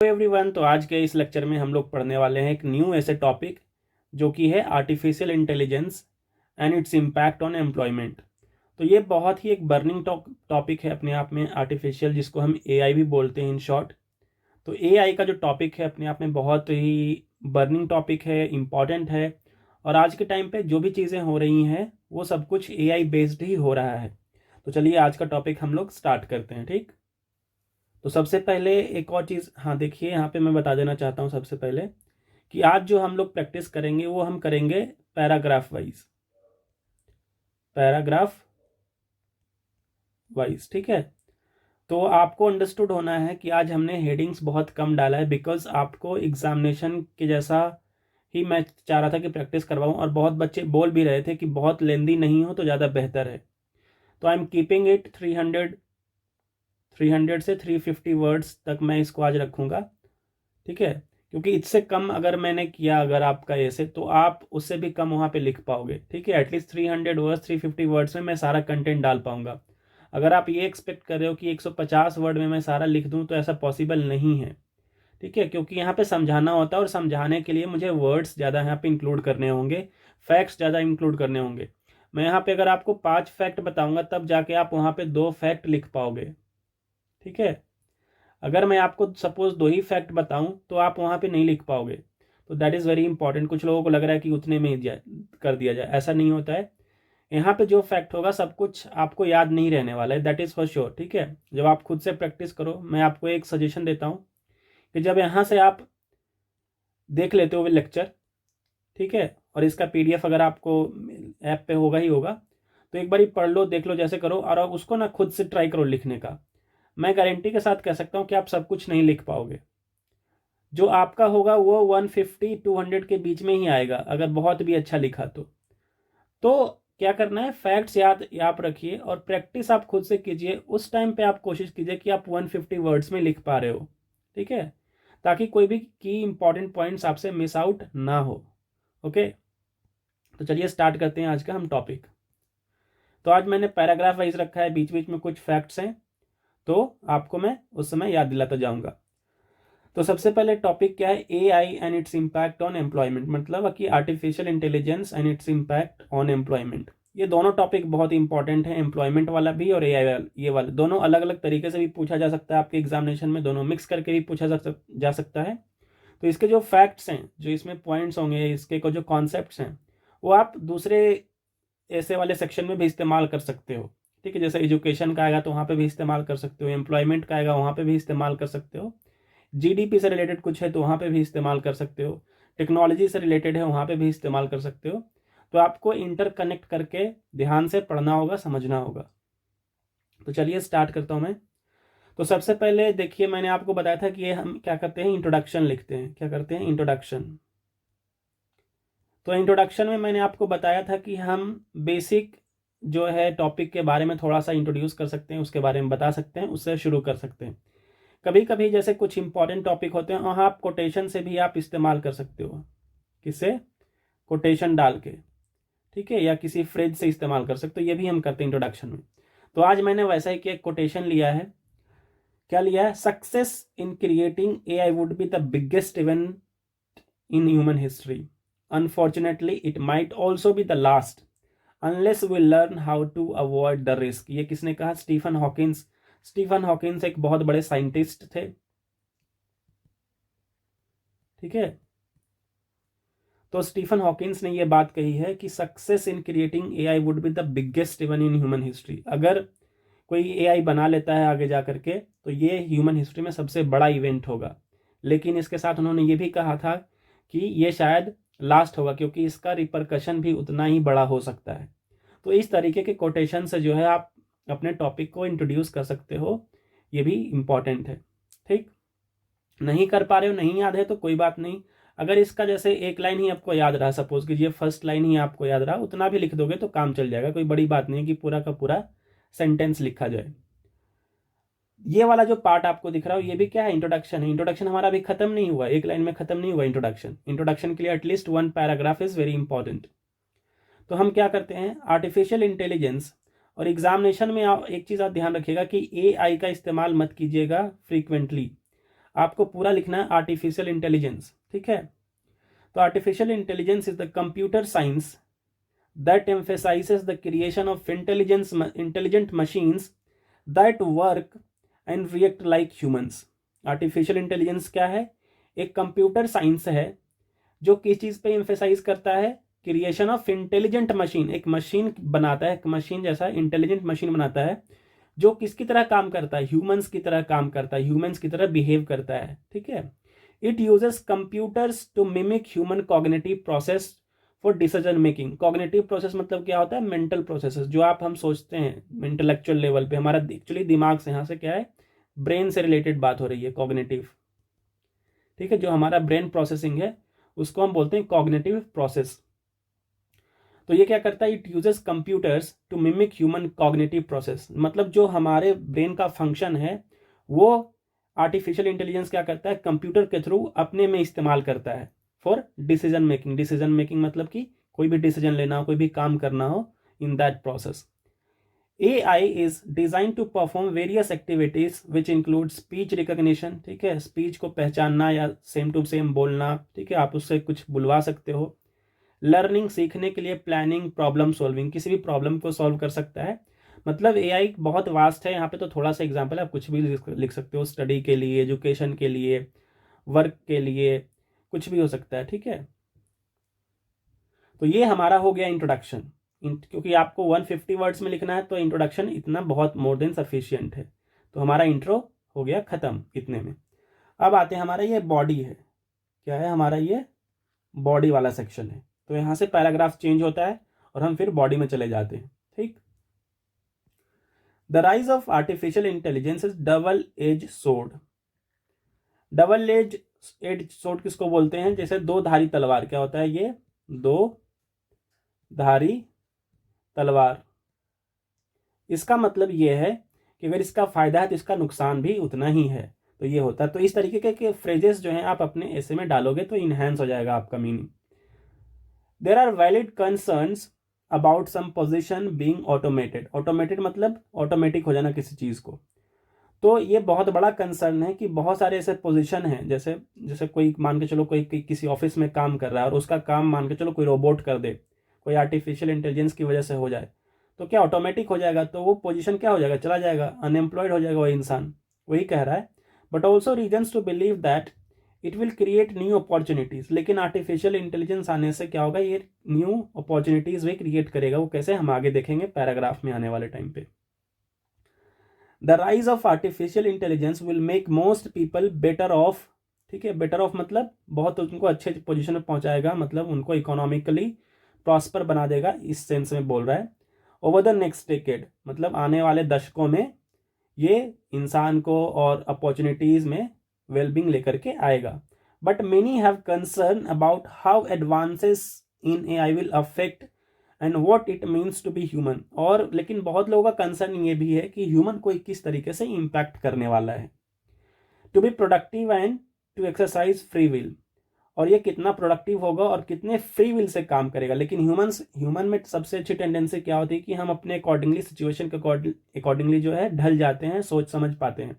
Everyone, तो आज के इस लेक्चर में हम लोग पढ़ने वाले हैं एक न्यू ऐसे टॉपिक जो कि है artificial intelligence and its impact on employment. तो ये बहुत ही एक बर्निंग टॉपिक है अपने आप में, आर्टिफिशियल, जिसको हम एआई भी बोलते हैं इन शॉर्ट। तो एआई का जो टॉपिक है अपने आप में बहुत ही बर्निंग टॉपिक है, इम्पॉर्टेंट है। और आज के टाइम पे जो भी चीज़ें हो रही हैं वो सब कुछ एआई बेस्ड ही हो रहा है। तो चलिए आज का टॉपिक हम लोग स्टार्ट करते हैं। ठीक, तो सबसे पहले एक और चीज़, हाँ देखिए यहाँ पे मैं बता देना चाहता हूँ सबसे पहले कि आज जो हम लोग प्रैक्टिस करेंगे वो हम करेंगे पैराग्राफ वाइज। ठीक है, तो आपको अंडरस्टूड होना है कि आज हमने हेडिंग्स बहुत कम डाला है बिकॉज आपको एग्जामिनेशन के जैसा ही मैं चाह रहा था कि प्रैक्टिस करवाऊँ, और बहुत बच्चे बोल भी रहे थे कि बहुत लेंदी नहीं हो तो ज़्यादा बेहतर है। तो आई एम कीपिंग इट 300 से 350 वर्ड्स तक मैं इसको आज रखूँगा। ठीक है, क्योंकि इससे कम अगर मैंने किया अगर आपका ऐसे, तो आप उससे भी कम वहाँ पे लिख पाओगे। ठीक है, एटलीस्ट 300 वर्ड्स 350 वर्ड्स में मैं सारा कंटेंट डाल पाऊंगा। अगर आप ये एक्सपेक्ट कर रहे हो कि 150 वर्ड में मैं सारा लिख दूं तो ऐसा पॉसिबल नहीं है। ठीक है, क्योंकि यहाँ पे समझाना होता है और समझाने के लिए मुझे वर्ड्स ज़्यादा यहाँ पे इंक्लूड करने होंगे, फैक्ट्स ज़्यादा इंक्लूड करने होंगे। मैं यहाँ पे अगर आपको 5 फैक्ट बताऊंगा तब जाके आप वहाँ पे 2 फैक्ट लिख पाओगे। ठीक है, अगर मैं आपको सपोज 2 ही फैक्ट बताऊं तो आप वहां पे नहीं लिख पाओगे। तो दैट इज़ वेरी इंपॉर्टेंट। कुछ लोगों को लग रहा है कि उतने में ही कर दिया जाए, ऐसा नहीं होता है। यहाँ पे जो फैक्ट होगा सब कुछ आपको याद नहीं रहने वाला है, दैट इज़ फॉर श्योर। ठीक है, जब आप खुद से प्रैक्टिस करो, मैं आपको एक सजेशन देता हूँ कि जब यहाँ से आप देख लेते हो लेक्चर, ठीक है, और इसका पीडीएफ अगर आपको ऐप पे होगा ही होगा, तो एक बार पढ़ लो, देख लो, जैसे करो, और अब उसको ना खुद से ट्राई करो लिखने का। मैं गारंटी के साथ कह सकता हूँ कि आप सब कुछ नहीं लिख पाओगे। जो आपका होगा वो 150 200 के बीच में ही आएगा अगर बहुत भी अच्छा लिखा तो क्या करना है, फैक्ट्स याद आप रखिए और प्रैक्टिस आप खुद से कीजिए। उस टाइम पे आप कोशिश कीजिए कि आप 150 वर्ड्स में लिख पा रहे हो। ठीक है, ताकि कोई भी की इंपॉर्टेंट पॉइंट्स आपसे मिस आउट ना हो। ओके, तो चलिए स्टार्ट करते हैं आज का हम टॉपिक। तो आज मैंने पैराग्राफ वाइज रखा है, बीच बीच में कुछ फैक्ट्स हैं, तो आपको मैं उस समय याद दिलाता जाऊंगा। तो सबसे पहले टॉपिक क्या है, AI and its impact on employment, मतलब कि artificial intelligence and its impact on employment. ये दोनों टॉपिक बहुत इंपॉर्टेंट है, एम्प्लॉयमेंट वाला भी और एआई वाला। ये वाले दोनों अलग अलग तरीके से भी पूछा जा सकता है आपके एग्जामिनेशन में, दोनों मिक्स करके भी पूछा जा सकता है। तो इसके जो फैक्ट्स हैं, जो इसमें पॉइंट्स होंगे, इसके जो कॉन्सेप्ट्स हैं, वो आप दूसरे ऐसे वाले सेक्शन में भी इस्तेमाल कर सकते हो। ठीक है, जैसे एजुकेशन का आएगा तो वहाँ पे भी इस्तेमाल कर सकते हो, एम्प्लॉयमेंट का आएगा वहाँ पे भी इस्तेमाल कर सकते हो, जीडीपी से रिलेटेड कुछ है तो वहाँ पे भी इस्तेमाल कर सकते हो, टेक्नोलॉजी से रिलेटेड है वहाँ पे भी इस्तेमाल कर सकते हो। तो आपको इंटरकनेक्ट करके ध्यान से पढ़ना होगा, समझना होगा। तो चलिए स्टार्ट करता हूँ मैं। तो सबसे पहले देखिए, मैंने आपको बताया था कि ये हम क्या करते हैं, इंट्रोडक्शन लिखते हैं। क्या करते हैं, इंट्रोडक्शन। तो इंट्रोडक्शन में मैंने आपको बताया था कि हम बेसिक जो है टॉपिक के बारे में थोड़ा सा इंट्रोड्यूस कर सकते हैं, उसके बारे में बता सकते हैं, उससे शुरू कर सकते हैं। कभी कभी जैसे कुछ इंपॉर्टेंट टॉपिक होते हैं वहाँ आप कोटेशन से भी आप इस्तेमाल कर सकते हो। किससे, कोटेशन डाल के। ठीक है, या किसी फ्रेज से इस्तेमाल कर सकते हो, ये भी हम करते हैं इंट्रोडक्शन में। तो आज मैंने वैसा ही कि एक कोटेशन लिया है। क्या लिया है, success in creating AI would be the biggest event in human history, unfortunately it might also be the last unless we learn how to avoid the risk. ये किसने कहा, स्टीफन हॉकिंस। स्टीफन हॉकिंस एक बहुत बड़े scientist थे। ठीक है, तो स्टीफन हॉकिंस ने यह बात कही है कि success in creating AI would be the biggest event in human history. अगर कोई एआई बना लेता है आगे जा करके तो ये ह्यूमन हिस्ट्री में सबसे बड़ा इवेंट होगा। लेकिन इसके साथ उन्होंने ये भी कहा था कि ये शायद लास्ट होगा, क्योंकि इसका रिपरकशन भी उतना ही बड़ा हो सकता है। तो इस तरीके के कोटेशन से जो है आप अपने टॉपिक को इंट्रोड्यूस कर सकते हो, ये भी इम्पॉर्टेंट है। ठीक, नहीं कर पा रहे हो, नहीं याद है तो कोई बात नहीं। अगर इसका जैसे एक लाइन ही आपको याद रहा, सपोज कि ये फर्स्ट लाइन ही आपको याद रहा, उतना भी लिख दोगे तो काम चल जाएगा। कोई बड़ी बात नहीं है कि पूरा का पूरा सेंटेंस लिखा जाए। ये वाला जो पार्ट आपको दिख रहा हो ये भी क्या है, इंट्रोडक्शन है। इंट्रोडक्शन हमारा अभी खत्म नहीं हुआ, एक लाइन में खत्म नहीं हुआ इंट्रोडक्शन। इंट्रोडक्शन के लिए at least 1 paragraph is very important. तो हम क्या करते हैं, आर्टिफिशियल इंटेलिजेंस, और एग्जामिनेशन में एक चीज आप ध्यान रखिएगा कि एआई का इस्तेमाल मत कीजिएगा फ्रीक्वेंटली। आपको पूरा लिखना है आर्टिफिशियल इंटेलिजेंस, ठीक है। तो artificial intelligence is the computer science that emphasizes the creation of intelligent machines that work and react like humans. Artificial intelligence क्या है? एक कंप्यूटर साइंस है जो किस चीज़ पे एम्फेसाइज करता है? Creation of intelligent machine. एक मशीन बनाता है, एक मशीन जैसा इंटेलिजेंट मशीन बनाता है जो किसकी तरह काम करता है? ह्यूमंस की तरह काम करता है, ह्यूमंस की तरह बिहेव करता है, ठीक है। It uses computers to mimic human cognitive process for decision making. Cognitive process मतलब क्या होता है? मेंटल प्रोसेसेस, जो आप हम सोचते हैं इंटेलेक्चुअल लेवल पे, हमारा एक्चुअली दिमाग से, यहाँ से क्या है, ब्रेन से रिलेटेड बात हो रही है, कॉग्निटिव, ठीक है। जो हमारा ब्रेन प्रोसेसिंग है उसको हम बोलते हैं कॉग्निटिव प्रोसेस। तो ये क्या करता है? It uses computers to mimic human cognitive process, मतलब जो हमारे ब्रेन का फंक्शन है वो आर्टिफिशियल इंटेलिजेंस क्या करता है? कंप्यूटर के थ्रू अपने में इस्तेमाल करता है for decision making. Decision making मतलब कि कोई भी डिसीजन लेना हो, कोई भी काम करना हो, in that process. AI is designed to perform various activities which include speech recognition, ठीक है, स्पीच को पहचानना या सेम टू सेम बोलना, ठीक है, आप उससे कुछ बुलवा सकते हो। लर्निंग, सीखने के लिए। प्लानिंग, प्रॉब्लम सॉल्विंग, किसी भी प्रॉब्लम को सॉल्व कर सकता है। मतलब AI बहुत वास्ट है, यहाँ पे तो थोड़ा सा एग्जाम्पल है, आप कुछ भी लिख सकते हो, स्टडी के लिए, एजुकेशन के लिए, वर्क के लिए, कुछ भी हो सकता है, ठीक है। तो ये हमारा हो गया इंट्रोडक्शन। क्योंकि आपको 150 वर्ड्स में लिखना है तो इंट्रोडक्शन इतना बहुत मोर देन सफिशियंट है। तो हमारा इंट्रो हो गया ख़त्म इतने में। अब आते हैं, हमारा ये बॉडी है, क्या है हमारा? ये बॉडी वाला सेक्शन है। तो यहाँ से पैराग्राफ चेंज होता है और हम फिर बॉडी में चले जाते हैं, ठीक। The rise of artificial intelligence is double edge sword. Double edge sword किसको बोलते हैं? जैसे दो धारी तलवार। क्या होता है ये? दो धारी तलवार। इसका मतलब ये है कि अगर इसका फायदा है तो इसका नुकसान भी उतना ही है। तो ये होता है। तो इस तरीके के फ्रेजेस जो हैं आप अपने ऐसे में डालोगे तो इनहेंस हो जाएगा आपका meaning. There are valid concerns about some position being automated. Automated मतलब ऑटोमेटिक हो जाना किसी चीज़ को। तो ये बहुत बड़ा कंसर्न है कि बहुत सारे ऐसे पोजीशन हैं, जैसे जैसे कोई मान के चलो कोई किसी ऑफिस में काम कर रहा है और उसका काम मान के चलो कोई रोबोट कर दे, कोई आर्टिफिशियल इंटेलिजेंस की वजह से हो जाए, तो क्या ऑटोमेटिक हो जाएगा? तो वो पोजीशन क्या हो जाएगा? चला जाएगा, अनएम्प्लॉयड हो जाएगा वो इंसान। वही कह रहा है। But also reasons to believe that it will create new opportunities. लेकिन आर्टिफिशियल इंटेलिजेंस आने से क्या होगा? ये न्यू अपॉर्चुनिटीज वे क्रिएट करेगा। वो कैसे, हम आगे देखेंगे पैराग्राफ में आने वाले टाइम पे। The rise of artificial intelligence will make most people better of, ठीक है। बेटर ऑफ मतलब बहुत उनको अच्छे पोजीशन में पहुंचाएगा, मतलब उनको इकोनॉमिकली प्रॉस्पर बना देगा, इस सेंस में बोल रहा है। ओवर द नेक्स्ट डेकेड मतलब आने वाले दशकों में ये इंसान को और अपॉर्चुनिटीज में वेलबींग लेकर के आएगा। But many have concern about how advances in AI will affect and what it means to be human. और लेकिन बहुत लोगों का कंसर्न ये भी है कि ह्यूमन को किस तरीके से इम्पैक्ट करने वाला है। To be productive and to exercise free will, और ये कितना प्रोडक्टिव होगा और कितने फ्री विल से काम करेगा। लेकिन ह्यूमन में सबसे अच्छी टेंडेंसी क्या होती है कि हम अपने अकॉर्डिंगली, सिचुएशन के अकॉर्डिंगली जो है ढल जाते हैं, सोच समझ पाते हैं।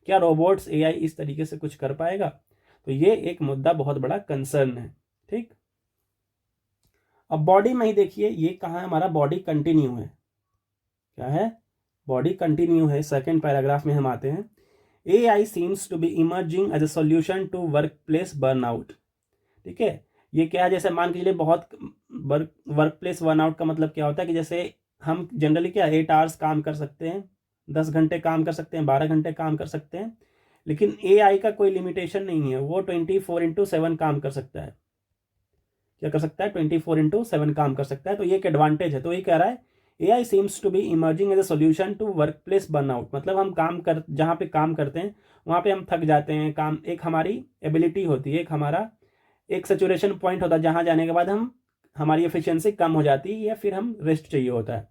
क्या रोबोट्स, AI इस तरीके से कुछ कर पाएगा? तो ये एक मुद्दा बहुत बड़ा कंसर्न है, ठीक। अब बॉडी में ही देखिए, ये कहाँ है हमारा? बॉडी कंटिन्यू है। क्या है? बॉडी कंटिन्यू है। सेकेंड पैराग्राफ में हम आते हैं। AI seems to be emerging as a solution to work place burnout, ठीक है। ये क्या है? जैसे मान के चलिए बहुत वर्क प्लेस बर्नआउट का मतलब क्या होता है कि जैसे हम जनरली क्या 8 आवर्स काम कर सकते हैं, 10 घंटे काम कर सकते हैं, 12 घंटे काम कर सकते हैं। लेकिन AI का कोई लिमिटेशन नहीं है, वो 24/7 काम कर सकता है। क्या कर सकता है? 24/7 काम कर सकता है। तो ये एक एडवांटेज है। तो ये कह रहा है AI seems to be emerging as a solution to work place burnout. मतलब हम जहाँ पे काम करते हैं वहाँ पे हम थक जाते हैं। काम एक हमारी एबिलिटी होती है, एक हमारा एक सैचुरेशन पॉइंट होता है जहाँ जाने के बाद हमारी एफिशिएंसी कम हो जाती है या फिर हम रेस्ट चाहिए होता है।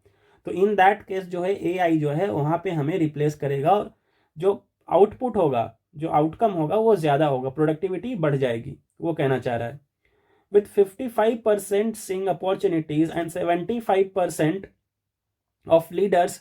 तो इन दैट केस जो है AI जो है वहाँ पे हमें रिप्लेस करेगा और जो आउटपुट होगा, जो आउटकम होगा वो ज़्यादा होगा, प्रोडक्टिविटी बढ़ जाएगी, वो कहना चाह रहा है। With 55% seeing opportunities and 75% of leaders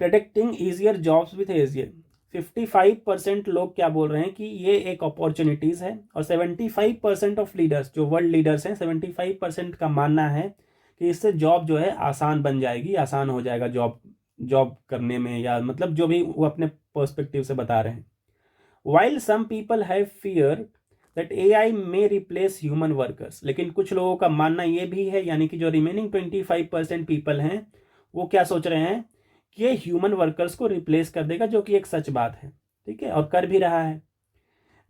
predicting easier jobs with AGA. 55% लोग क्या बोल रहे हैं कि ये एक अपॉर्चुनिटीज़ है, और 75% ऑफ लीडर्स, जो वर्ल्ड लीडर्स हैं, 75% का मानना है कि इससे जॉब जो है आसान बन जाएगी, आसान हो जाएगा जॉब जॉब करने में, या मतलब जो भी वो अपने पर्सपेक्टिव से बता रहे हैं। While some people have fear that AI may replace human workers, लेकिन कुछ लोगों का मानना ये भी है, यानी कि जो रिमेनिंग 25% पीपल हैं वो क्या सोच रहे हैं कि ये ह्यूमन वर्कर्स को रिप्लेस कर देगा, जो कि एक सच बात है, ठीक है, और कर भी रहा है।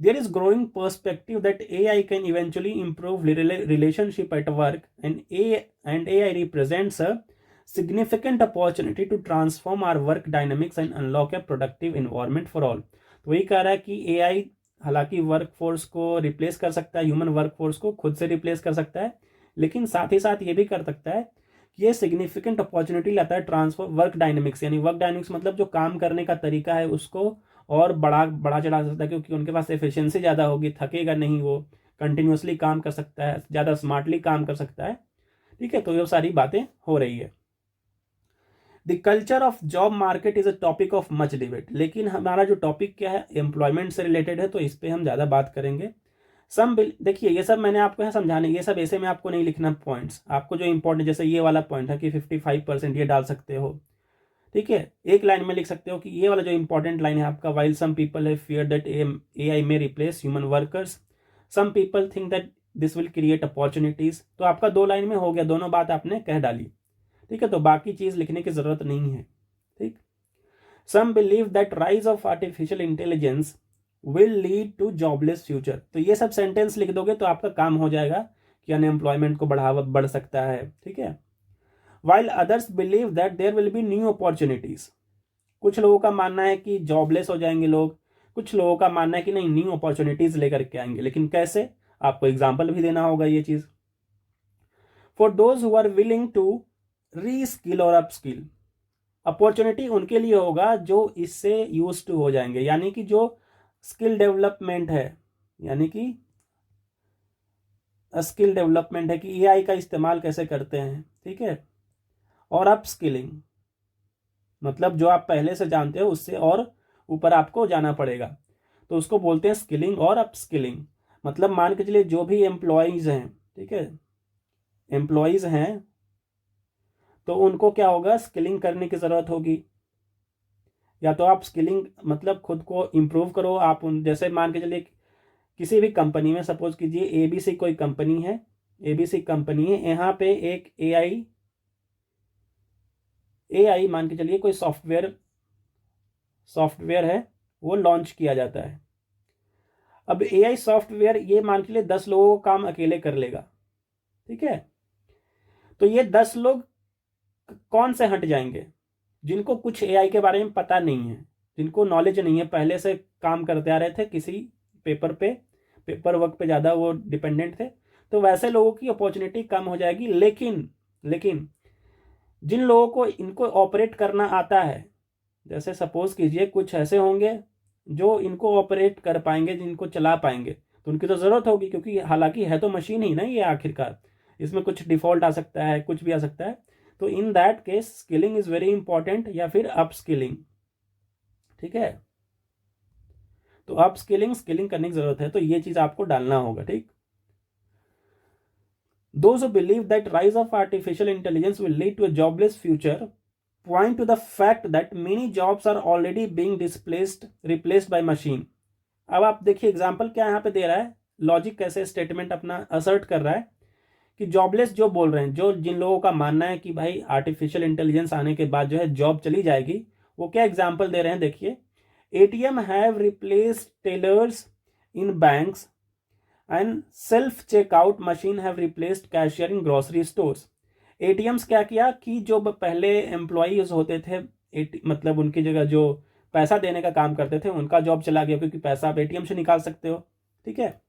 There is growing perspective that AI can eventually improve relationship at work, and AI represents a significant opportunity to transform our work dynamics and unlock a productive environment for all. तो वही कह रहा है कि AI हालांकि work force को replace कर सकता है, ह्यूमन वर्क फोर्स को खुद से रिप्लेस कर सकता है, लेकिन साथ ही साथ ये भी कर सकता है कि ये सिग्निफिकेंट अपॉर्चुनिटी लाता है ट्रांसफर वर्क डायनेमिक्स, यानी वर्क डायनेमिक्स मतलब जो काम करने का तरीका है उसको और बड़ा चढ़ा सकता है, क्योंकि उनके पास एफिशिएंसी ज़्यादा होगी, थकेगा नहीं, वो कंटिन्यूसली काम कर सकता है, ज़्यादा स्मार्टली काम कर सकता है, ठीक है। तो ये सारी बातें हो रही है। The culture of job market is a topic of much debate, लेकिन हमारा जो टॉपिक क्या है एम्प्लॉयमेंट से रिलेटेड है, तो इस पर हम ज़्यादा बात करेंगे। देखिए ये सब मैंने आपको यहाँ समझाने, ये सब ऐसे में आपको नहीं लिखना पॉइंट्स, आपको जो इंपॉर्टेंट, जैसे ये वाला पॉइंट है कि 55% ये डाल सकते हो, ठीक है, एक लाइन में लिख सकते हो कि ये वाला जो इंपॉर्टेंट लाइन है आपका, while some people have fear that AI may replace human workers, some people think that this will create opportunities, तो आपका 2 लाइन में हो गया, दोनों बात आपने कह डाली, ठीक है, तो बाकी चीज लिखने की जरूरत नहीं है, ठीक। Some believe that rise of artificial intelligence will lead to jobless future, तो ये सब सेंटेंस लिख दोगे तो आपका काम हो जाएगा कि अनएम्प्लॉयमेंट को बढ़ सकता है, ठीक है। While others believe that there will be new opportunities, कुछ लोगों का मानना है कि जॉबलेस हो जाएंगे लोग, कुछ लोगों का मानना है कि नहीं, न्यू अपॉर्चुनिटीज लेकर के आएंगे, लेकिन कैसे, आपको एग्जाम्पल भी देना होगा ये चीज। For those who are willing to reskill और अपस्किल, अपॉर्चुनिटी उनके लिए होगा जो इससे यूज टू हो जाएंगे, यानी कि जो स्किल डेवलपमेंट है, यानी कि स्किल डेवलपमेंट है कि AI का इस्तेमाल कैसे करते हैं, ठीक है, और अपस्किलिंग मतलब जो आप पहले से जानते हो उससे और ऊपर आपको जाना पड़ेगा, तो उसको बोलते हैं स्किलिंग और अपस्किलिंग। मतलब मान के चलिए जो भी एम्प्लॉयज हैं, ठीक है, एम्प्लॉयज हैं, तो उनको क्या होगा, स्किलिंग करने की ज़रूरत होगी, या तो आप स्किलिंग मतलब खुद को इम्प्रूव करो, आप जैसे मान के चलिए किसी भी कंपनी में, सपोज कीजिए ABC कोई कंपनी है, ABC कंपनी है, यहाँ पे एक AI मान के चलिए कोई सॉफ्टवेयर है, वो लॉन्च किया जाता है। अब AI सॉफ्टवेयर ये मान के लिए 10 लोगों को काम अकेले कर लेगा, ठीक है, तो ये 10 लोग कौन से हट जाएंगे, जिनको कुछ AI के बारे में पता नहीं है, जिनको नॉलेज नहीं है, पहले से काम करते आ रहे थे किसी पेपर वर्क पे ज़्यादा वो डिपेंडेंट थे, तो वैसे लोगों की अपॉर्चुनिटी कम हो जाएगी। लेकिन जिन लोगों को इनको ऑपरेट करना आता है, जैसे सपोज कीजिए कुछ ऐसे होंगे जो इनको ऑपरेट कर पाएंगे, जिनको चला पाएंगे, तो उनकी तो ज़रूरत होगी, क्योंकि हालांकि है तो मशीन ही ना ये, आखिरकार इसमें कुछ डिफ़ॉल्ट आ सकता है, कुछ भी आ सकता है, तो in that case skilling is very important, या फिर अप स्किलिंग, ठीक है, तो अप स्किलिंग करने की ज़रूरत है, तो ये चीज़ आपको डालना होगा, ठीक। Those who believe that rise of artificial intelligence will lead to a jobless future point to the fact that many jobs are already being replaced by machine। अब आप देखिए एग्जाम्पल क्या यहाँ पे दे रहा है, लॉजिक कैसे स्टेटमेंट अपना असर्ट कर रहा है कि जॉबलेस जो बोल रहे हैं, जो जिन लोगों का मानना है कि भाई आर्टिफिशियल इंटेलिजेंस आने के बाद जो है जॉब चली जाएगी, वो क्या एग्जाम्पल दे रहे हैं, देखिए ATM have replaced tellers in banks and self checkout machine have replaced cashier in grocery stores. ATMs क्या किया कि जो पहले एम्प्लॉयज होते थे, मतलब उनकी जगह जो पैसा देने का काम करते थे, उनका जॉब चला गया, क्योंकि पैसा आप ATM से निकाल सकते हो, ठीक है।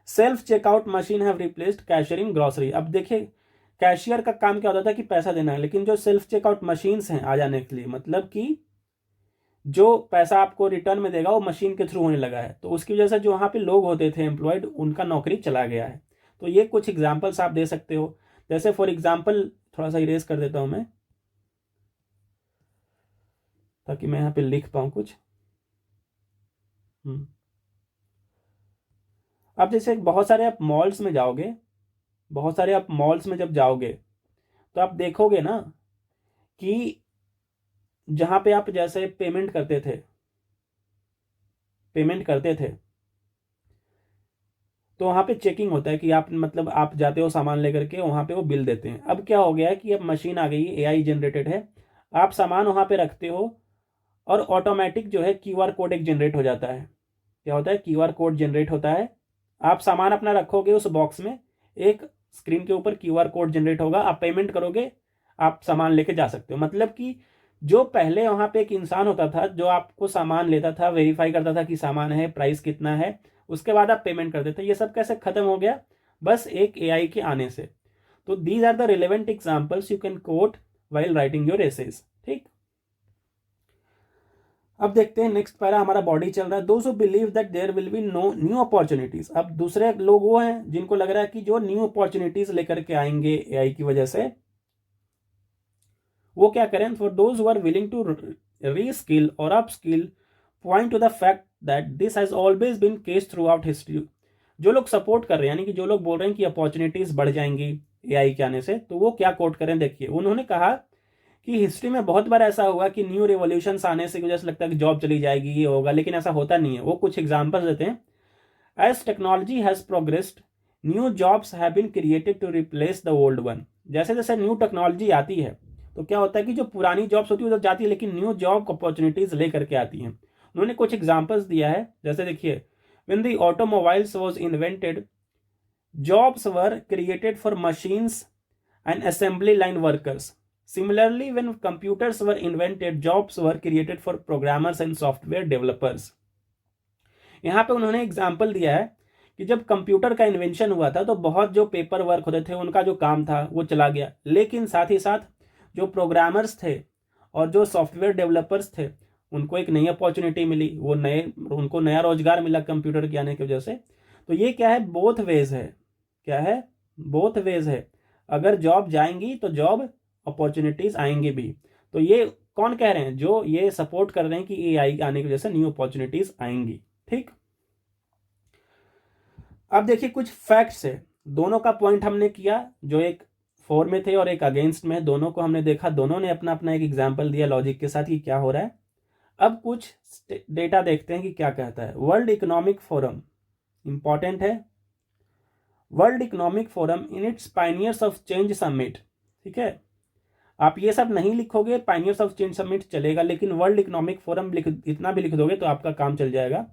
Self checkout machine have replaced cashier in grocery. अब देखिए कैशियर का काम क्या होता था कि पैसा देना है, लेकिन जो सेल्फ चेकआउट मशीन्स हैं आ जाने के लिए, मतलब कि जो पैसा आपको रिटर्न में देगा वो मशीन के थ्रू होने लगा है, तो उसकी वजह से जो वहाँ पे लोग होते थे एम्प्लॉयड, उनका नौकरी चला गया है। तो ये कुछ एग्जाम्पल्स आप दे सकते हो, जैसे फॉर एग्जाम्पल थोड़ा सा इरेज कर देता हूँ मैं, ताकि मैं यहाँ पे लिख पाऊँ कुछ। अब जैसे बहुत सारे आप मॉल्स में जाओगे, बहुत सारे आप मॉल्स में जब जाओगे तो आप देखोगे ना कि जहाँ पे आप जैसे पेमेंट करते थे, तो वहाँ पे चेकिंग होता है कि आप मतलब आप जाते हो सामान लेकर के, वहाँ पे वो बिल देते हैं। अब क्या हो गया है कि अब मशीन आ गई है, एआई जनरेटेड है, आप सामान वहाँ पे रखते हो और ऑटोमेटिक जो है क्यूआर कोड एक जनरेट हो जाता है। क्या होता है, क्यूआर कोड जनरेट होता है, आप सामान अपना रखोगे उस बॉक्स में, एक स्क्रीन के ऊपर क्यूआर कोड जनरेट होगा, आप पेमेंट करोगे, आप सामान लेके जा सकते हो। मतलब कि जो पहले वहाँ पे एक इंसान होता था जो आपको सामान लेता था, वेरीफाई करता था कि सामान है, प्राइस कितना है, उसके बाद आप पेमेंट कर देते, ये सब कैसे खत्म हो गया, बस एक एआई के आने से। तो these are the relevant examples you can quote while writing your essays. ठीक, अब देखते हैं नेक्स्ट पैरा, हमारा बॉडी चल रहा है। Those who believe that there will be no new opportunities. अब दूसरे लोग वो हैं जिनको लग रहा है कि जो न्यू अपॉर्चुनिटीज लेकर के आएंगे एआई की वजह से, वो क्या करें, for those who are willing to reskill और upskill, point to the fact that this has always been case throughout history. जो लोग सपोर्ट कर रहे हैं, यानी कि जो लोग बोल रहे हैं कि अपॉर्चुनिटीज बढ़ जाएंगी एआई के आने से, तो वो क्या कोट करें, देखिए उन्होंने कहा कि हिस्ट्री में बहुत बार ऐसा हुआ कि न्यू रिवॉल्यूशन आने से वजह से लगता है कि जॉब चली जाएगी, ये होगा, लेकिन ऐसा होता नहीं है। वो कुछ एग्जांपल्स देते हैं। As technology has progressed, new jobs have been created to replace the old one. जैसे जैसे न्यू टेक्नोलॉजी आती है तो क्या होता है कि जो पुरानी जॉब्स होती है उधर जाती है, लेकिन न्यू जॉब अपॉर्चुनिटीज लेकर के आती हैं। उन्होंने कुछ एग्जाम्पल्स दिया है, जैसे देखिए, when the automobiles was invented, jobs were created for machines and assembly line workers. Similarly, when computers were invented, jobs were created for programmers and software developers. यहाँ पे उन्होंने एग्जाम्पल दिया है कि जब कंप्यूटर का इन्वेंशन हुआ था तो बहुत जो पेपर वर्क होते थे, उनका जो काम था वो चला गया, लेकिन साथ ही साथ जो प्रोग्रामर्स थे और जो सॉफ्टवेयर डेवलपर्स थे, उनको एक नई अपॉर्चुनिटी मिली, उनको नया रोजगार मिला कंप्यूटर के आने की वजह से। तो ये क्या है, बोथ वेज है। क्या है, बोथ वेज है। अगर जॉब जाएंगी तो जॉब अपॉर्चुनिटीज आएंगी भी। तो ये कौन कह रहे हैं, जो ये सपोर्ट कर रहे हैं कि एआई आने की वजह से न्यू अपॉर्चुनिटीज आएंगी। ठीक, अब देखिए कुछ फैक्ट्स है, दोनों का पॉइंट हमने किया, जो एक फॉर में थे और एक अगेंस्ट में, दोनों को हमने देखा, दोनों ने अपना अपना एक एग्जाम्पल दिया लॉजिक के साथ कि क्या हो रहा है। अब कुछ डेटा देखते हैं कि क्या कहता है। वर्ल्ड इकोनॉमिक फोरम इंपॉर्टेंट है, world economic forum in its pioneers of change summit. ठीक है, आप ये सब नहीं लिखोगे, पायनियर्स ऑफ चेंज समिट चलेगा, लेकिन वर्ल्ड इकोनॉमिक फोरम इतना भी लिख दोगे तो आपका काम चल जाएगा।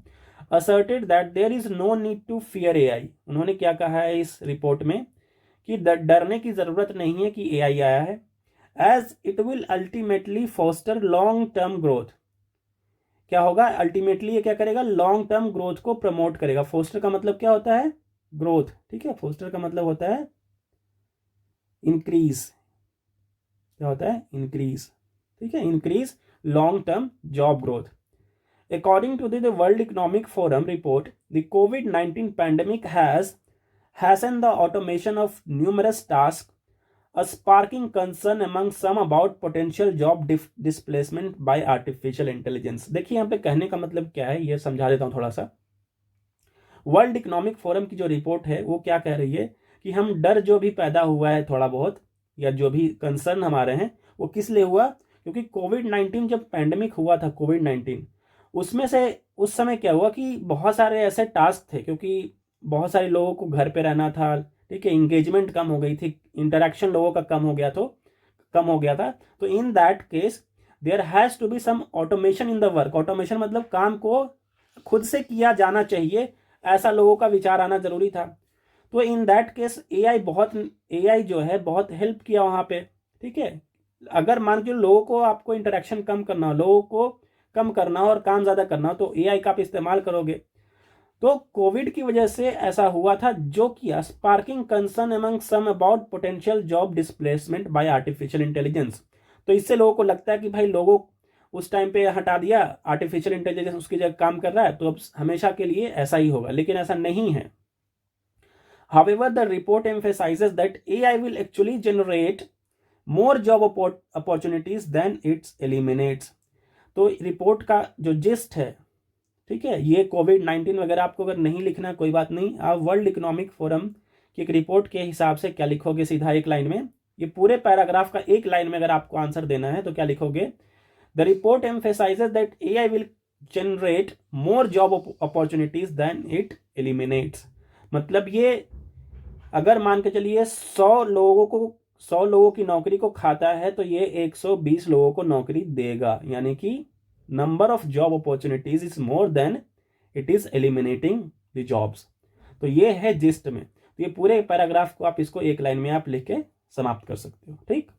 Asserted that there is no need to fear AI. उन्होंने क्या कहा है इस रिपोर्ट में कि डरने की जरूरत नहीं है कि एआई आया है, as it will ultimately foster long term growth. क्या होगा, अल्टीमेटली ये क्या करेगा, लॉन्ग टर्म ग्रोथ को प्रमोट करेगा। फोस्टर का मतलब क्या होता है, ग्रोथ। ठीक है, फोस्टर का मतलब होता है इंक्रीज। क्या होता है, इंक्रीज। ठीक है, increase long term job growth. According to the World Economic Forum report, the COVID-19 pandemic has hastened the automation of numerous tasks, a sparking concern among some about potential job displacement by artificial intelligence. देखिए यहाँ पे कहने का मतलब क्या है, ये समझा देता हूँ थोड़ा सा। वर्ल्ड इकोनॉमिक फोरम की जो रिपोर्ट है वो क्या कह रही है कि हम डर जो भी पैदा हुआ है थोड़ा बहुत, या जो भी कंसर्न हमारे हैं, वो किस लिए हुआ, क्योंकि कोविड-19 जब पैंडेमिक हुआ था, कोविड-19, उसमें से उस समय क्या हुआ कि बहुत सारे ऐसे टास्क थे, क्योंकि बहुत सारे लोगों को घर पे रहना था। ठीक है, इंगेजमेंट कम हो गई थी, इंटरेक्शन लोगों का कम हो गया था। तो in that case there has to be some automation in the work. Automation मतलब काम को खुद से किया जाना चाहिए, ऐसा लोगों का विचार आना जरूरी था। तो इन दैट केस एआई जो है बहुत हेल्प किया वहां पे। ठीक है, अगर मान के लोगों को, आपको इंटरेक्शन कम करना, लोगों को कम करना और काम ज्यादा करना, तो एआई का आप इस्तेमाल करोगे। तो कोविड की वजह से ऐसा हुआ था, जो कि sparking concern among some about potential job displacement by artificial intelligence. तो इससे लोगों को लगता है कि भाई लोगों उस टाइम पे हटा दिया, आर्टिफिशियल इंटेलिजेंस उसकी जगह काम कर रहा है, तो अब हमेशा के लिए ऐसा ही होगा, लेकिन ऐसा नहीं है। However, the report emphasizes that AI will actually generate more job opportunities than it eliminates. तो रिपोर्ट का जो जिस्ट है, ठीक है, ये कोविड-19 वगैरह आपको अगर नहीं लिखना कोई बात नहीं, आप वर्ल्ड इकोनॉमिक फोरम की एक रिपोर्ट के हिसाब से क्या लिखोगे सीधा एक लाइन में, ये पूरे पैराग्राफ का एक लाइन में अगर आपको आंसर देना है तो क्या लिखोगे, the report emphasises that AI will generate more job opportunities than it eliminates. मतलब ये अगर मान के चलिए 100 लोगों की नौकरी को खाता है तो ये 120 लोगों को नौकरी देगा, यानी कि number of job opportunities is more than it is eliminating the jobs. तो ये है जिस्ट में, तो ये पूरे पैराग्राफ को आप इसको एक लाइन में आप लिख के समाप्त कर सकते हो। ठीक,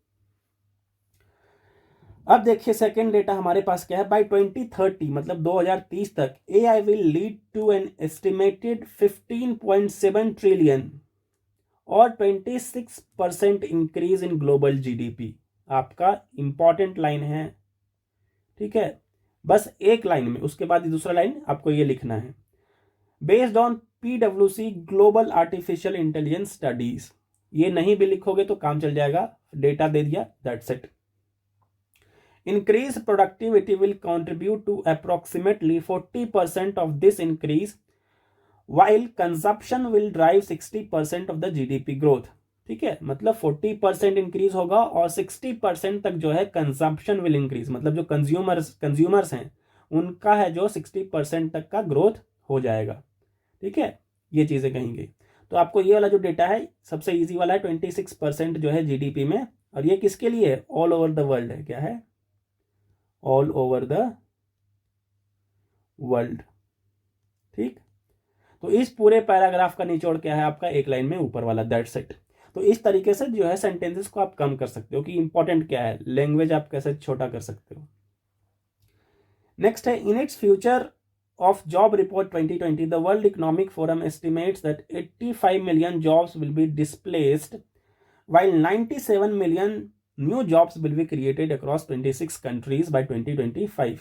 अब देखिए सेकेंड डेटा हमारे पास क्या है, बाय 2030 मतलब 2030 तक AI will lead to an estimated 15.7 trillion और 26% इंक्रीज इन ग्लोबल जीडीपी। आपका इंपॉर्टेंट लाइन है, ठीक है, बस एक लाइन में, उसके बाद दूसरा लाइन आपको ये लिखना है, बेस्ड ऑन पीडब्ल्यूसी ग्लोबल आर्टिफिशियल इंटेलिजेंस स्टडीज। ये नहीं भी लिखोगे तो काम चल जाएगा, डेटा दे दिया, that's it. Increased productivity will contribute to approximately 40% of this increase, while consumption will drive 60% of the GDP growth। ठीक है, मतलब 40% इंक्रीज होगा और 60% तक जो है कंजम्पशन विल इंक्रीज, मतलब जो कंज्यूमर्स हैं उनका है जो 60% तक का ग्रोथ हो जाएगा। ठीक है, ये चीज़ें कहेंगे। तो आपको ये वाला जो डेटा है सबसे इजी वाला है, 26% जो है जीडीपी में, और ये किसके लिए, ऑल ओवर द वर्ल्ड है, क्या है, ऑल ओवर द वर्ल्ड। ठीक, तो इस पूरे पैराग्राफ का निचोड़ क्या है आपका, एक लाइन में ऊपर वाला, दैट्स इट। तो इस तरीके से जो है सेंटेंसेस को आप कम कर सकते हो कि इंपॉर्टेंट क्या है, लैंग्वेज आप कैसे छोटा कर सकते हो। नेक्स्ट है, in its future of job report 2020 the world economic forum estimates that 85 million jobs will be displaced while 97 million new jobs will be created across 26 countries by 2025।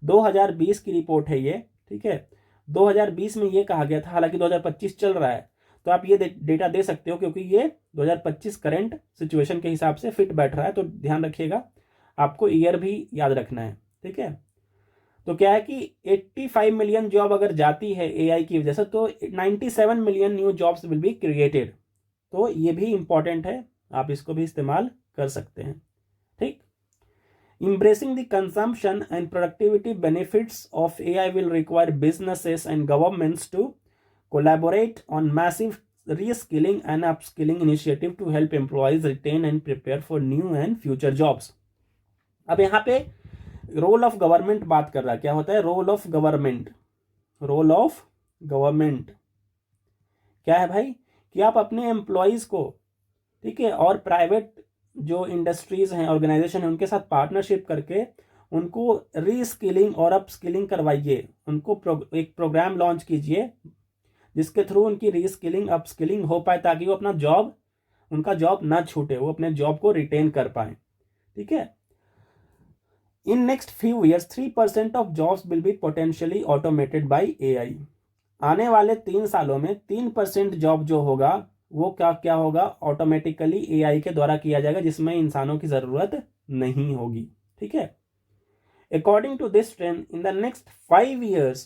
2020 की रिपोर्ट है ये, ठीक है, 2020 में ये कहा गया था, हालांकि 2025 चल रहा है, तो आप ये डेटा दे सकते हो क्योंकि ये 2025 करंट सिचुएशन के हिसाब से फिट बैठ रहा है, तो ध्यान रखिएगा, आपको ईयर भी याद रखना है। ठीक है, तो क्या है कि 85 मिलियन जॉब अगर जाती है एआई की वजह से तो 97 million new jobs will be created, तो ये भी इंपॉर्टेंट है, आप इसको भी इस्तेमाल कर सकते हैं। ठीक, embracing the consumption and productivity benefits of AI will require businesses and governments to collaborate on massive reskilling and upskilling initiative to help employees retain and prepare for new and future jobs। अब यहाँ पे role of government बात कर रहा है, क्या होता है role of government, role of government क्या है भाई, कि आप अपने एम्प्लॉयज़ को, ठीक है, और प्राइवेट जो इंडस्ट्रीज़ हैं, ऑर्गेनाइजेशन है, उनके साथ पार्टनरशिप करके उनको रीस्किलिंग और अपस्किलिंग करवाइए, उनको एक प्रोग्राम लॉन्च कीजिए जिसके थ्रू उनकी रीस्किलिंग अपस्किलिंग हो पाए, ताकि वो अपना जॉब, उनका जॉब ना छूटे, वो अपने जॉब को रिटेन कर पाए। ठीक है, in next few years 3% of jobs will be potentially automated by AI. आने वाले 3 सालों में 3% जॉब जो होगा वो क्या होगा, ऑटोमेटिकली एआई के द्वारा किया जाएगा, जिसमें इंसानों की जरूरत नहीं होगी। ठीक है, according to this trend in the next 5 years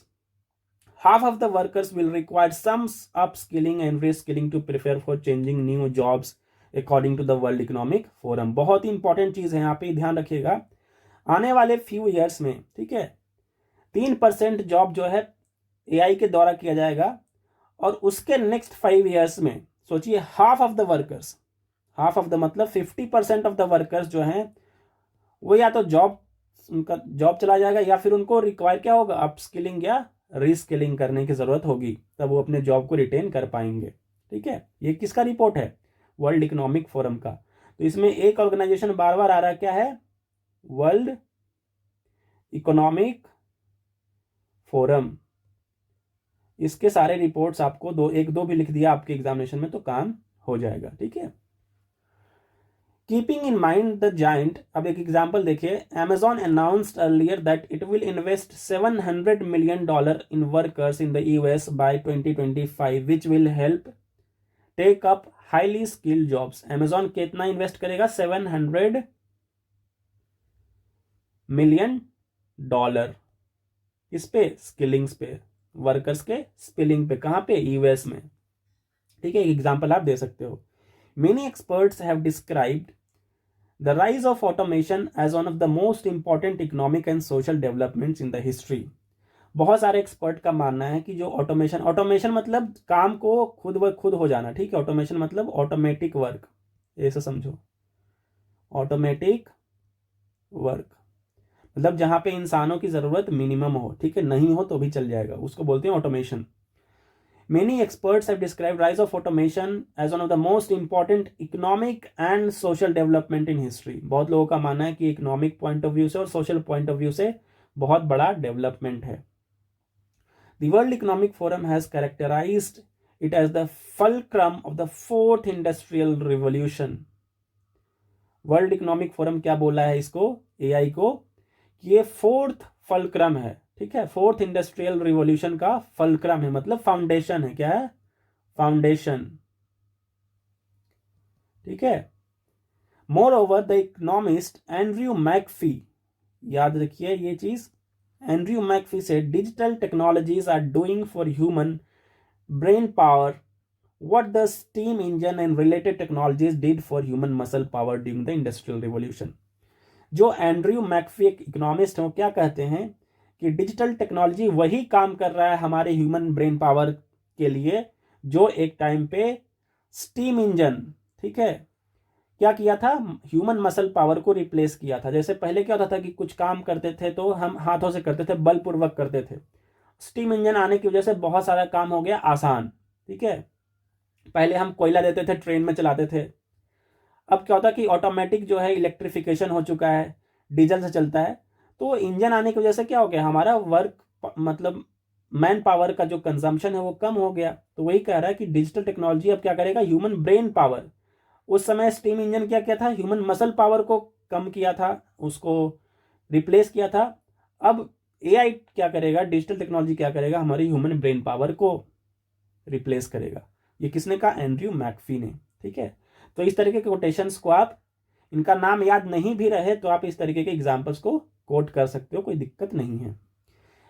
half of the workers will require some upskilling and reskilling to prepare for changing new jobs according to the World Economic Forum। बहुत ही इंपॉर्टेंट चीज है, यहाँ पे ध्यान रखिएगा, आने वाले few years में, ठीक है, 3% जॉब जो है एआई के द्वारा किया जाएगा, और उसके नेक्स्ट 5 years में सोचिए half of the workers, half of the मतलब 50% ऑफ द वर्कर्स जो हैं वो या तो उनका जॉब चला जाएगा, या फिर उनको रिक्वायर क्या होगा, अपस्किलिंग या रीस्किलिंग करने की जरूरत होगी, तब वो अपने जॉब को रिटेन कर पाएंगे। ठीक है, ये किसका रिपोर्ट है, वर्ल्ड इकोनॉमिक फोरम का। तो इसमें एक ऑर्गेनाइजेशन बार बार आ रहा है, क्या है, वर्ल्ड इकोनॉमिक फोरम। इसके सारे रिपोर्ट्स आपको एक दो भी लिख दिया आपके एग्जामिनेशन में तो काम हो जाएगा। ठीक है, keeping in mind the giant, अब एक एग्जांपल देखिए, Amazon announced earlier that it will invest $700 million in workers in the US by 2025 which will help take up highly skilled jobs। Amazon कितना इन्वेस्ट करेगा, $700 million। इस पे स्किलिंग्स पे, workers के skilling पे, कहाँ पे, यूएस में। ठीक है, एक एग्जाम्पल आप दे सकते हो। Many experts have described the rise of automation as one of the most important economic and social developments in the history. बहुत सारे एक्सपर्ट का मानना है कि जो ऑटोमेशन मतलब काम को खुद ब खुद हो जाना। ठीक है, ऑटोमेशन मतलब ऑटोमेटिक वर्क, ऐसे समझो, ऑटोमेटिक वर्क मतलब जहां पे इंसानों की जरूरत मिनिमम हो। ठीक है, नहीं हो तो भी चल जाएगा, उसको बोलते हैं automation. Many experts have described rise of automation as one of the most important economic and social development in history. बहुत लोगों का मानना है कि इकोनॉमिक पॉइंट ऑफ व्यू से और सोशल पॉइंट ऑफ व्यू से बहुत बड़ा डेवलपमेंट है। The World Economic Forum has characterized it as the fulcrum of the fourth industrial revolution. World economic forum क्या बोला है इसको, एआई को, कि ये फोर्थ फलक्रम है। ठीक है, फोर्थ इंडस्ट्रियल रिवॉल्यूशन का फलक्रम है, मतलब फाउंडेशन है। क्या है, फाउंडेशन। ठीक है, more over the economist Andrew McAfee, याद रखिए ये चीज, Andrew McAfee said digital technologies are doing for human brain power what the steam engine and related technologies did for human muscle power during the industrial revolution. जो Andrew McAfee एक economist हैं, वो क्या कहते हैं कि डिजिटल टेक्नोलॉजी वही काम कर रहा है हमारे ह्यूमन ब्रेन पावर के लिए जो एक टाइम पे स्टीम इंजन, ठीक है, क्या किया था, ह्यूमन मसल पावर को रिप्लेस किया था। जैसे पहले क्या होता था कि कुछ काम करते थे तो हम हाथों से करते थे, बलपूर्वक करते थे। स्टीम इंजन आने की वजह से बहुत सारा काम हो गया आसान। ठीक है, पहले हम कोयला देते थे, ट्रेन में चलाते थे। अब क्या होता है कि ऑटोमेटिक जो है इलेक्ट्रिफिकेशन हो चुका है, डीजल से चलता है। तो इंजन आने की वजह से क्या हो गया, हमारा वर्क मतलब मैन पावर का जो कंजम्पशन है वो कम हो गया। तो वही कह रहा है कि डिजिटल टेक्नोलॉजी अब क्या करेगा, ह्यूमन ब्रेन पावर, उस समय स्टीम इंजन क्या किया था, ह्यूमन मसल पावर को कम किया था, उसको रिप्लेस किया था। अब एआई क्या करेगा, डिजिटल टेक्नोलॉजी क्या करेगा, हमारी ह्यूमन ब्रेन पावर को रिप्लेस करेगा। ये किसने कहा, एंड्रयू मैकफी ने। ठीक है, तो इस तरीके के कोटेशंस को आप, इनका नाम याद नहीं भी रहे तो आप इस तरीके के एग्जाम्पल्स को कोट कर सकते हो, कोई दिक्कत नहीं है।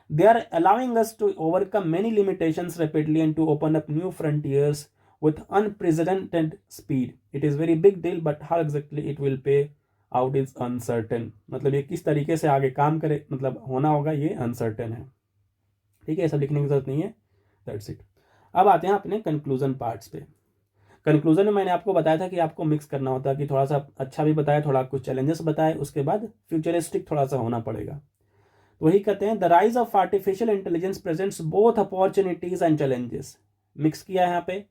They are allowing us to overcome many limitations rapidly and to open up new frontiers with unprecedented speed. It is very big deal, but how exactly it will pay out is uncertain. मतलब ये किस तरीके से आगे काम करे, मतलब होना होगा, ये अनसर्टेन है। ठीक है, सब लिखने की जरूरत नहीं है, दैट्स इट। अब आते हैं अपने कंक्लूजन पार्ट्स पे। कंक्लूजन में मैंने आपको बताया था कि आपको मिक्स करना होता है, कि थोड़ा सा अच्छा भी बताया, थोड़ा कुछ चैलेंजेस बताए, उसके बाद फ्यूचरिस्टिक थोड़ा सा होना पड़ेगा। तो वही कहते हैं, the rise of artificial intelligence presents both opportunities and challenges. Mix किया है यहाँ पे।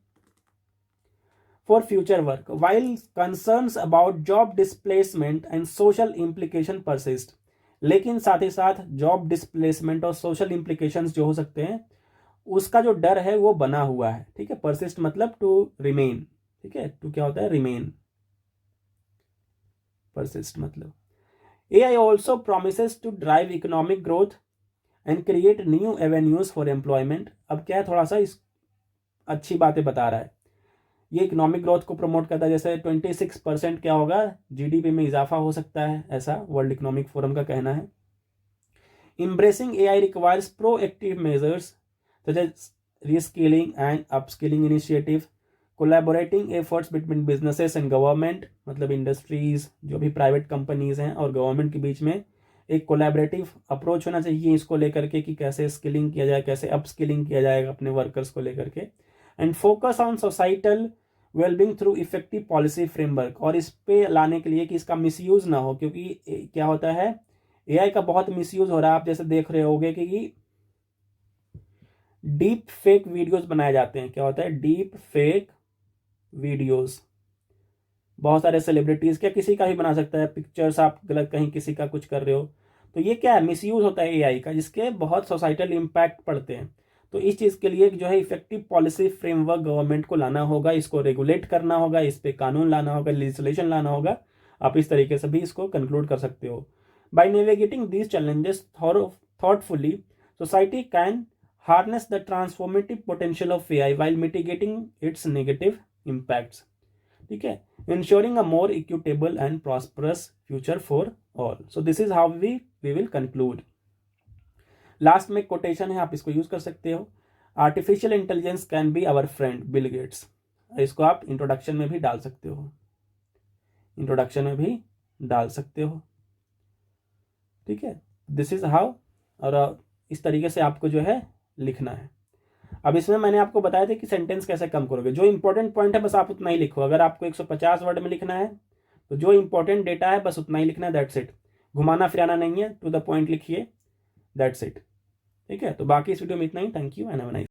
For future work, while concerns about job displacement and social implication persist, लेकिन साथ ही साथ जॉब डिस्प्लेसमेंट और सोशल इंप्लीकेशंस जो हो सकते हैं उसका जो डर है वो बना हुआ है। ठीक है, परसिस्ट मतलब टू रिमेन। ठीक है, टू क्या होता है, रिमेन, परसिस्ट मतलब। AI also promises to drive economic growth and create new avenues for employment. अब क्या है, थोड़ा सा इस अच्छी बातें बता रहा है। ये इकोनॉमिक ग्रोथ को प्रमोट करता है, जैसे 26% क्या होगा, जीडीपी में इजाफा हो सकता है, ऐसा वर्ल्ड इकोनॉमिक फोरम का कहना है। Embracing AI requires proactive measures such as reskilling and upskilling initiative, collaborating efforts between businesses and government, मतलब इंडस्ट्रीज, जो भी प्राइवेट कंपनीज हैं और गवर्नमेंट के बीच में एक कोलैबोरेटिव अप्रोच होना चाहिए इसको लेकर के, कि कैसे स्किलिंग किया जाए, कैसे अपस्किलिंग किया जाएगा अपने वर्कर्स को लेकर के। And focus on societal wellbeing through effective policy framework, और इस पे लाने के लिए कि इसका मिसयूज ना हो, क्योंकि क्या होता है, एआई का बहुत मिसयूज हो रहा है। आप जैसे देख रहे होगे कि डीप फेक वीडियोस बनाए जाते हैं। क्या होता है, डीप फेक वीडियोस, बहुत सारे सेलिब्रिटीज, क्या किसी का भी बना सकता है, पिक्चर्स आप गलत कहीं किसी का कुछ कर रहे हो, तो ये क्या है, मिसयूज होता है एआई का, जिसके बहुत सोसाइटल इम्पैक्ट पड़ते हैं। तो इस चीज़ के लिए जो है इफेक्टिव पॉलिसी फ्रेमवर्क गवर्नमेंट को लाना होगा, इसको रेगुलेट करना होगा, इस पे कानून लाना होगा, लेजिस्लेशन लाना होगा। आप इस तरीके से भी इसको कंक्लूड कर सकते हो। By navigating these challenges thoughtfully, society can harness the transformative potential of AI while mitigating its negative impacts. ठीक है, ensuring a more equitable and prosperous future for all. So this is how we will conclude. Last में quotation है, आप इसको use कर सकते हो। Artificial intelligence can be our friend Bill Gates, इसको आप इंट्रोडक्शन में भी डाल सकते हो, इंट्रोडक्शन में भी डाल सकते हो। ठीक है, दिस इज हाउ, और इस तरीके से आपको जो है लिखना है। अब इसमें मैंने आपको बताया था कि सेंटेंस कैसे कम करोगे। जो इंपॉर्टेंट पॉइंट है बस आप उतना ही लिखो। अगर आपको 150 वर्ड में लिखना है तो जो इंपॉर्टेंट डेटा है बस उतना ही लिखना है, दैट्स इट। घुमाना फिराना नहीं है, टू द पॉइंट लिखिए, दैट्स इट। ठीक है, तो बाकी इस वीडियो में इतना ही। Thank you and have a nice